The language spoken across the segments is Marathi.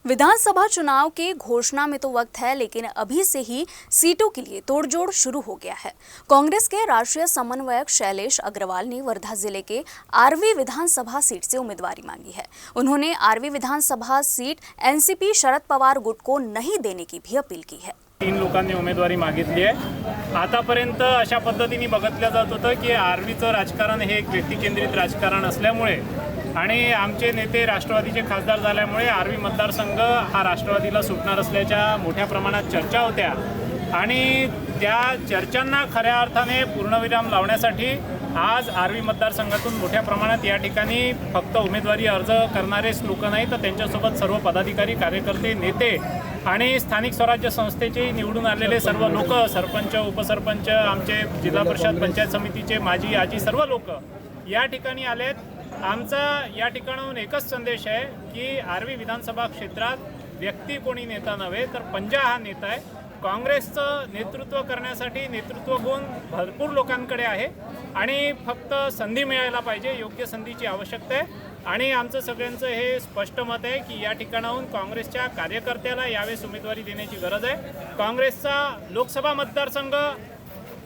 विधानसभा चुनाव के घोषणा में तो वक्त है, लेकिन अभी से ही सीटों के लिए तोड़जोड़ शुरू हो गया है। कांग्रेस के राष्ट्रीय समन्वयक शैलेश अग्रवाल ने वर्धा जिले के आरवी विधानसभा सीट से उम्मीदवारी मांगी है। उन्होंने आरवी विधानसभा सीट एनसीपी शरद पवार गुट को नहीं देने की भी अपील की है। 3 लोकांनी उमेदवारी मागितली आहे। आतापर्यंत अशा पद्धतीने बघितलं जात होतं की आरवीचं राजकारण हे एक व्यक्तिकेंद्रित राजकारण असल्यामुळे आणि आमचे नेते राष्ट्रवादीचे खासदार झाल्यामुळे आरवी मतदारसंघ हा राष्ट्रवादीला सुटणार असल्याच्या मोठ्या प्रमाणात चर्चा होत्या आणि त्या चर्चांना खऱ्या अर्थाने पूर्णविराम लावण्यासाठी आज आरवी मतदारसंघातून मोठ्या प्रमाणात या ठिकाणी फक्त उमेदवारी अर्ज करणारेच लोक नाही तर त्यांच्यासोबत सर्व पदाधिकारी, कार्यकर्ते, नेते आणि स्थानिक स्वराज्य संस्थेचे निवडून आलेले सर्व लोक, सरपंच, उपसरपंच, आमचे जिल्हा परिषद पंचायत समितीचे माजी आजी सर्व लोक या ठिकाणी आलेत। आमचा या ठिकाणाहून एकच संदेश आहे की आरवी विधानसभा क्षेत्रात व्यक्ती कोणी नेता नव्हे तर पंजा हा नेता आहे। काँग्रेसचं नेतृत्व करण्यासाठी नेतृत्व गुण भरपूर लोकांकडे आहे आणि फक्त संधी मिळायला पाहिजे, योग्य संधीची आवश्यकता आहे आणि आमचं सगळ्यांचं हे स्पष्ट मत आहे की या ठिकाणाहून काँग्रेसच्या कार्यकर्त्याला यावेळेस उमेदवारी देण्याची गरज आहे। काँग्रेसचा लोकसभा मतदारसंघ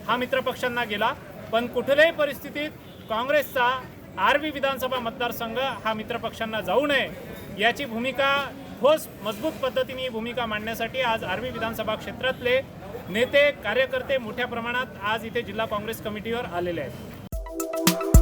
हा मित्रपक्षांना गेला, पण कुठल्याही परिस्थितीत काँग्रेसचा आरवी विधानसभा मतदारसंघ हा मित्रपक्षांना जाऊ नये याची भूमिका ठोस मजबूत पद्धतीने भूमिका मांडण्यासाठी आज आरवी विधानसभा क्षेत्रातले नेते, कार्यकर्ते मोठ्या प्रमाणात आज इथे जिल्हा काँग्रेस कमिटीवर आलेले आहेत।